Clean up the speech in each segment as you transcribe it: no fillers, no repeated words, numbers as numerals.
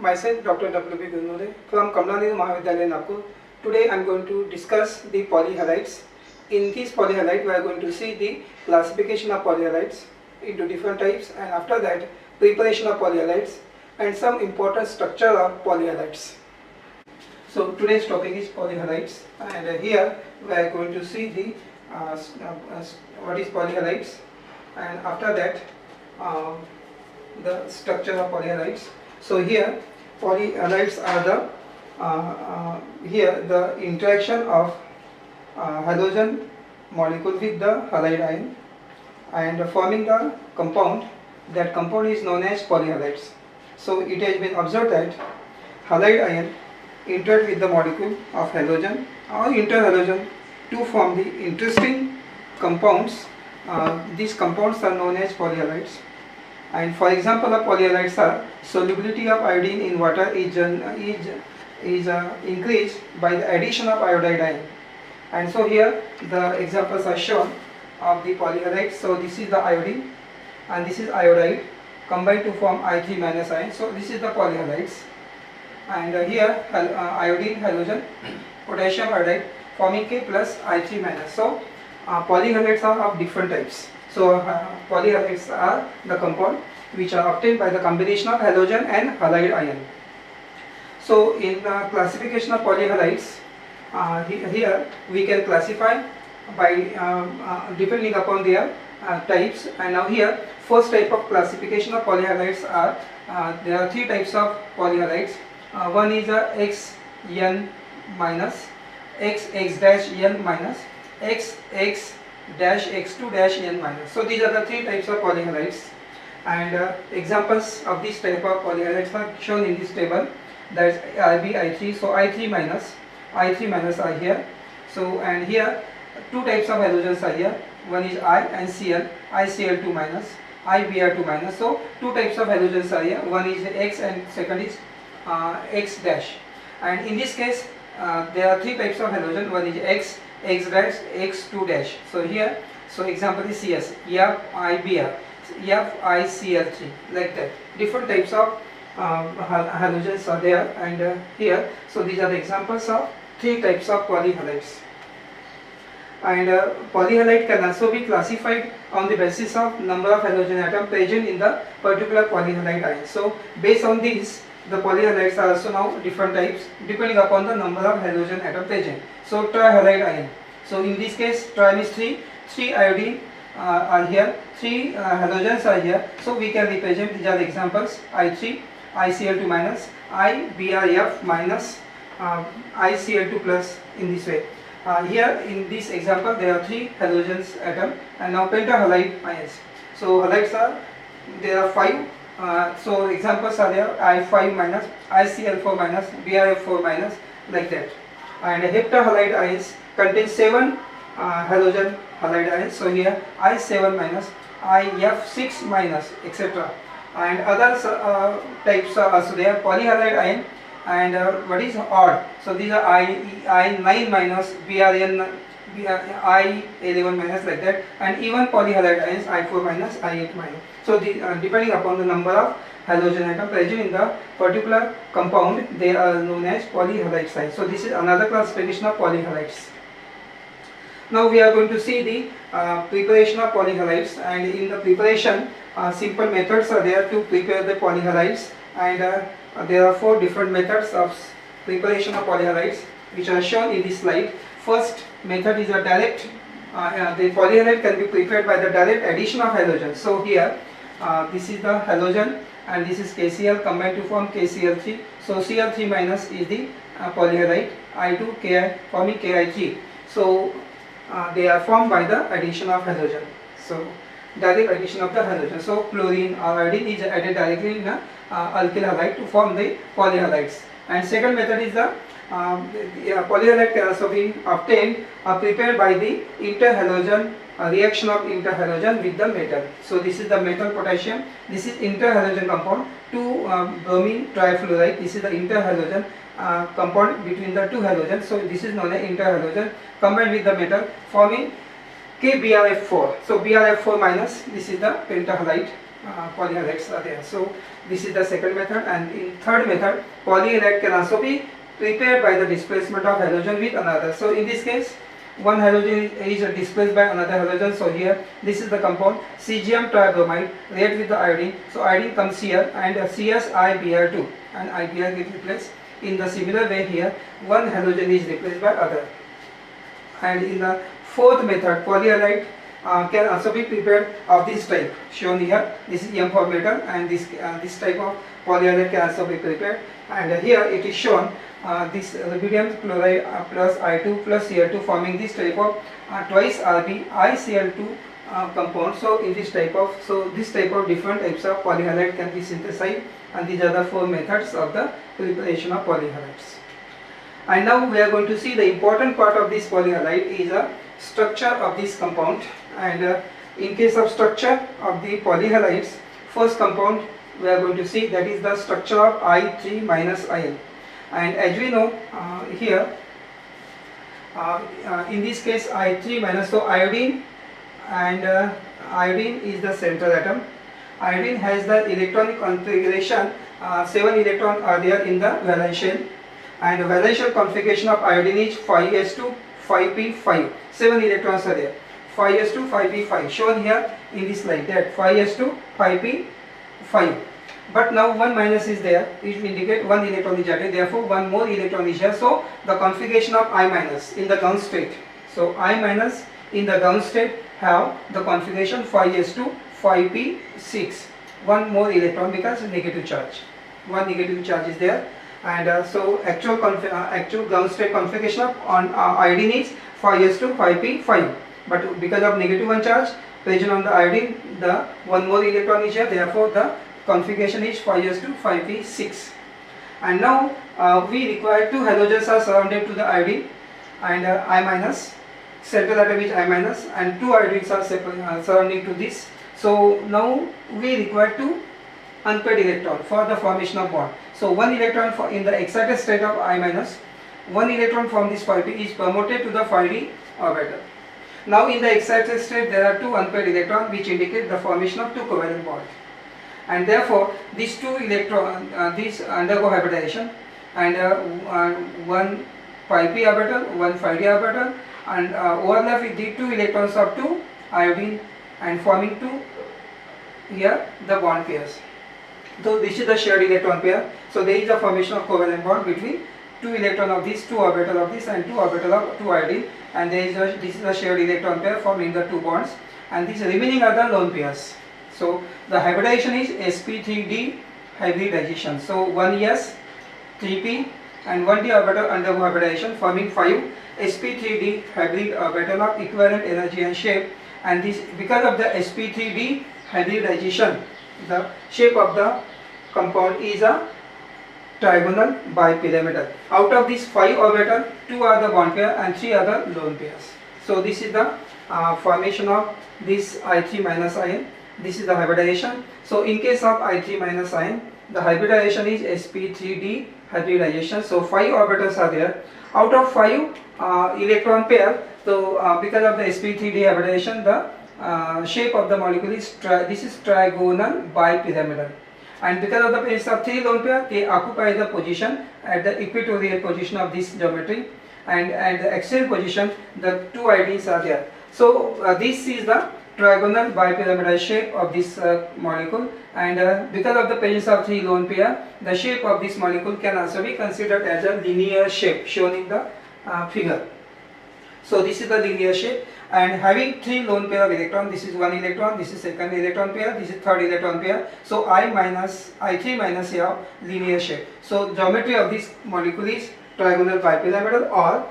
Myself, Dr. W.B. Gunode from Kamlanidhi Mahavidyalaya, Nagpur. Today I am going to discuss the polyhalides. In this polyhalide, we are going to see the classification of polyhalides into different types, and after that, preparation of polyhalides and some important structure of polyhalides. So today's topic is polyhalides, and here we are going to see the what is polyhalides, and after that the structure of polyhalides. So here polyhalides are the interaction of halogen molecule with the halide ion and forming the compound. That compound is known as polyhalides. So it has been observed that halide ion interact with the molecule of halogen or interhalogen to form the interesting compounds. These compounds are known as polyhalides. And for example of polyhalides are solubility of iodine in water is increased by the addition of iodide ion. And so here the examples are shown of the polyhalides. So this is the iodine and this is iodide combined to form I3 minus ion. So this is the polyhalides. And here iodine, halogen, potassium iodide forming K plus I3 minus. So polyhalides are of different types. So polyhalides are the compound which are obtained by the combination of halogen and halide ion. So in classification of polyhalides, here we can classify by depending upon their types. And now here first type of classification of polyhalides are there are three types of polyhalides. One is XN minus, XX dash N minus, XX dash X2 dash N minus. So these are the three types of polyhalides, and examples of this type of polyhalides are shown in this table. That is IB, I3. So I3 minus are here. So and here two types of halogens are here. One is I and Cl, ICl2 minus, IBr2 minus. So two types of halogens are here. One is X and second is X dash. And in this case there are three types of halogen. One is X, X dash, X2 dash. So here, so example is CS, FIBr, FICl3, like that. Different types of halogens are there, and here, so these are the examples of three types of polyhalides. And polyhalide can also be classified on the basis of number of halogen atoms present in the particular polyhalide ion. So based on this, the polyhalides are also now different types depending upon the number of halogen atom present. So trihalide ion. So in this case, tri means three iodine are here, three halogens are here. So we can represent, these are the examples: I3, ICl2 minus, IBrF minus, ICl2 plus, in this way. Here in this example there are three halogens atom, and now pentahalide ions. So halides are, there are five. So examples are there: I5 minus, ICl4 minus, BrF4 minus, like that. And heptahalide ions contain 7 halogen halide ions. So here I7 minus, IF6 minus, etc. And other types are also there: polyhalide ion and what is odd. So these are I9 minus, BRN, I11 minus, like that. And even polyhalide ions I4 minus, I8 minus. So depending upon the number of halogen atom present in the particular compound, they are known as polyhalide size. So this is another classification of polyhalides. Now we are going to see the preparation of polyhalides, and in the preparation simple methods are there to prepare the polyhalides, and there are 4 different methods of preparation of polyhalides which are shown in this slide. First method is a direct, the polyhalide can be prepared by the direct addition of halogens. So here this is the halogen and this is KCl combined to form KCl3. So Cl3 minus is the polyhalide, I2 Ki forming Ki3. So they are formed by the addition of halogen. So direct addition of the halogen. So chlorine or iodine is added directly in a alkyl halide to form the polyhalides. And second method is the polyhalide can also be obtained prepared by the interhalogen reaction of interhalogen with the metal. So this is the metal potassium. This is interhalogen compound, 2 bromine trifluoride. This is the interhalogen compound between the two halogens. So this is known as interhalogen combined with the metal forming KBrF4. So BrF4 minus, this is the pentahalide, polyhalides are there. So this is the second method, and in third method, polyhalide can also be prepared by the displacement of halogen with another. So in this case, one halogen is displaced by another halogen. So here this is the compound cesium tribromide react with the iodine. So iodine comes here and CsIBr2 and IBr gets replaced. In the similar way here, one halogen is replaced by other. And in the fourth method, polyhalide can also be prepared of this type shown here. This is M4 metal, and this type of polyhalide can also be prepared. And here it is shown this rubidium chloride plus I2 plus Cl2 forming this type of twice Rb ICl2 compound. So in this type of different types of polyhalide can be synthesized, and these are the four methods of the preparation of polyhalides. And now we are going to see the important part of this polyhalide is a structure of this compound. And in case of structure of the polyhalides, first compound we are going to see, that is the structure of I3 minus ion. And as we know here, in this case I3 minus, so iodine, and iodine is the central atom. Iodine has the electronic configuration, 7 electrons are there in the valence shell, and the valence shell configuration of iodine is 5s2 5p5, 7 electrons are there, 5s2 5p5 shown here in this slide, that 5s2 5p5. But now one minus is there, it will indicate one electron is added, therefore one more electron is here. So the configuration of I minus in the ground state, so I minus in the ground state have the configuration 5s2 5p6, one more electron because negative charge, one negative charge is there. And so actual ground state configuration of iodine is 5s2 5p5, but because of negative one charge present on the iodine, the one more electron is here, therefore the configuration is 5s2 5p6. And now we require two halogens are surrounded to the iodine, and I minus, central atom is I minus, and two iodines are surrounding to this. So now we require two unpaired electron for the formation of bond. So one electron in the excited state of I minus, one electron from this 5p is promoted to the 5d orbital. Now in the excited state there are two unpaired electrons which indicate the formation of two covalent bonds, and therefore these two electrons these undergo hybridization, and one 5p orbital, one 5d orbital, and overlap with the two electrons of two iodine and forming two here the bond pairs. So this is the shared electron pair. So there is a formation of covalent bond between two electron of this, two orbital of this, and two orbital of two iodine, and this is a shared electron pair forming the two bonds, and these remaining are the lone pairs. So the hybridization is sp3d hybridization. So 1s 3p and 1d orbital undergo hybridization forming 5 sp3d hybrid orbital of equivalent energy and shape, and this because of the sp3d hybridization, the shape of the compound is a trigonal bipyramidal. Out of these 5 orbital, 2 are the bond pair and 3 are the lone pairs. So this is the formation of this I3 minus ion. This is the hybridization. So in case of I3 minus ion, the hybridization is sp3d hybridization. So 5 orbitals are there. Out of 5 electron pair, so because of the sp3d hybridization, the shape of the molecule is this is trigonal bipyramidal, and because of the presence of 3 lone pair, they occupy the position at the equatorial position of this geometry, and at the axial position the 2 iodines are there. So this is the trigonal bipyramidal shape of this molecule, and because of the presence of 3 lone pair, the shape of this molecule can also be considered as a linear shape shown in the figure. So this is the linear shape, and having 3 lone pair of electron, this is 1 electron, this is second electron pair, this is third electron pair. So I3 minus have linear shape. So geometry of this molecule is trigonal bipyramidal or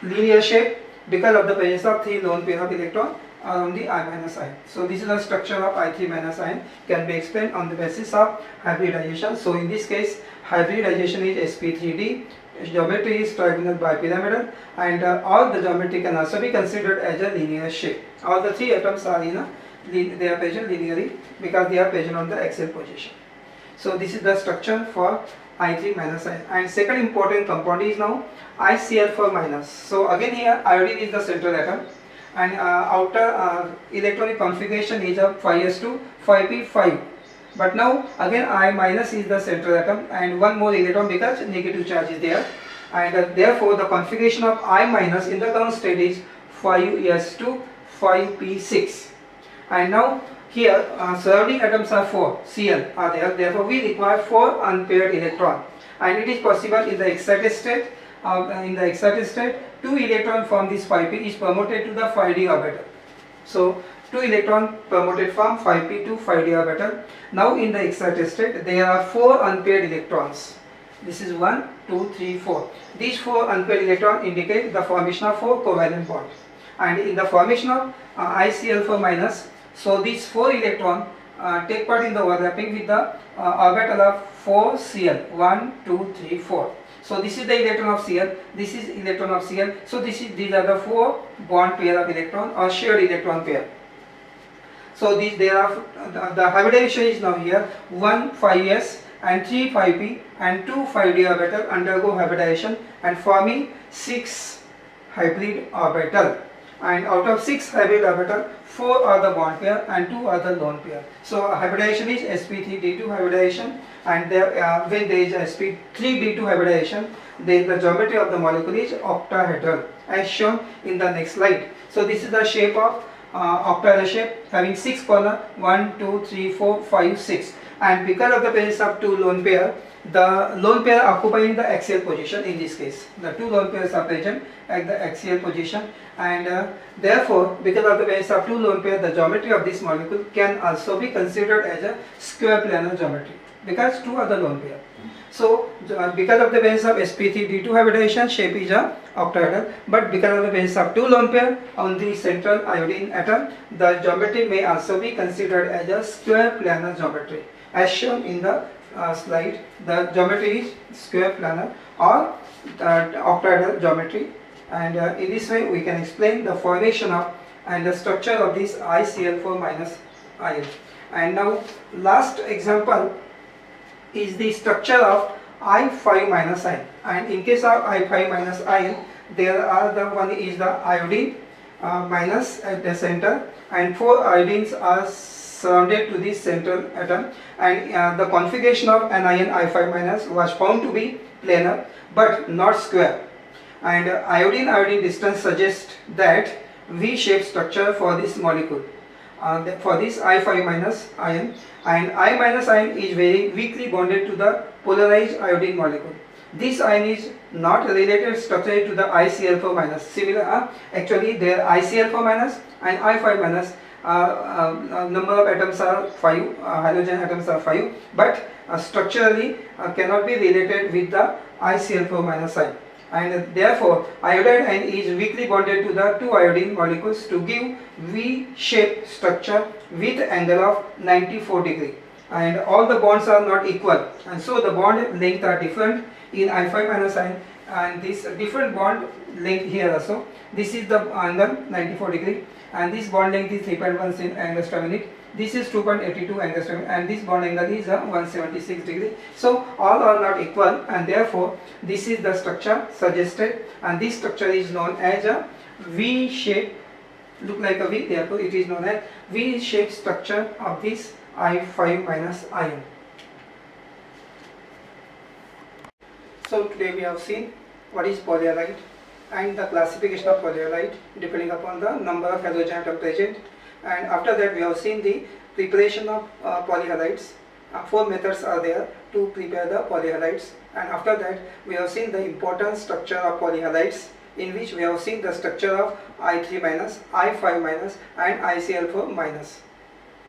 linear shape because of the presence of 3 lone pair of electron around the I minus ion. So this is the structure of I3 minus ion, can be explained on the basis of hybridization. So in this case hybridization is sp3d, geometry is trigonal bipyramidal, and all the geometry can also be considered as a linear shape. All the 3 atoms are in a they are present linearly because they are present on the axial position. So this is the structure for I3 minus ion. And second important compound is now ICl4 minus. So again here iodine is the central atom, and outer electronic configuration is of 5s2 5p5. But now again I minus is the central atom and one more electron because negative charge is there, and therefore the configuration of I minus in the ground state is 5s2 5p6. And now here surrounding atoms are 4 Cl are there, therefore we require 4 unpaired electron, and it is possible in the excited state. In the excited state, 2 electron from this 5p is promoted to the 5d orbital. So 2 electron promoted from 5p to 5d orbital. Now in the excited state there are 4 unpaired electrons. This is 1, 2, 3, 4. These 4 unpaired electrons indicate the formation of 4 covalent bonds. And in the formation of ICl4 minus, so these 4 electrons take part in the overlapping with the orbital of 4 Cl. 1, 2, 3, 4. So this is the electron of Cl, this is electron of Cl. So these are the 4 bond pair of electron or shared electron pair. So there are the hybridization is now here 1 5s and 3 5p and 2 5d orbital undergo hybridization and forming 6 hybrid orbital. And out of 6 hybrid orbital, 4 are the bond pair and 2 are the lone pair. So hybridization is sp3d2 hybridization, and there, when there is sp3d2 hybridization, then the geometry of the molecule is octahedral as shown in the next slide. So this is the shape of octahedral shape having 6 corners 1, 2, 3, 4, 5, 6, and because of the presence of 2 lone pair, the lone pair occupying the axial position in this case. The 2 lone pairs are present at the axial position, and therefore because of the presence of 2 lone pair, the geometry of this molecule can also be considered as a square planar geometry because 2 are the lone pair. So because of the presence of sp3d2 hybridization, shape is a octahedral, but because of the presence of 2 lone pair on the central iodine atom, the geometry may also be considered as a square planar geometry as shown in the slide. The geometry is square planar or octahedral geometry, and in this way we can explain the formation of and the structure of this ICl4 minus ion. And now last example is the structure of I5 minus ion, and in case of I5 minus ion, there are the one is the iodine minus at the center, and 4 iodines are surrounded to this central atom, and the configuration of anion I5 minus was found to be planar but not square, and iodine distance suggests that V-shaped structure for this molecule, for this I5 minus ion, and I minus ion is very weakly bonded to the polarized iodine molecule. This ion is not related structurally to the ICl4 minus. Similar, actually their ICl4 minus and I5 minus number of atoms are 5, hydrogen atoms are 5, but structurally cannot be related with the ICl4 minus ion, and therefore iodide ion is weakly bonded to the 2 iodine molecules to give V-shaped structure with angle of 94 degree, and all the bonds are not equal, and so the bond length are different in I5 minus ion, and this different bond length here also. This is the angle 94 degree, and this bond length is 3.1 angstrom per minute. This is 2.82 angstrom, and this bond angle is 176 degree. So all are not equal, and therefore this is the structure suggested, and this structure is known as a V shape, look like a V, therefore it is known as V shaped structure of this I5 minus ion. So today we have seen what is polyhalite and the classification of polyhalite depending upon the number of halogen atom present, and after that we have seen the preparation of polyhalites. 4 methods are there to prepare the polyhalites, and after that we have seen the important structure of polyhalites, in which we have seen the structure of I3 minus, I5 minus and ICl4 minus.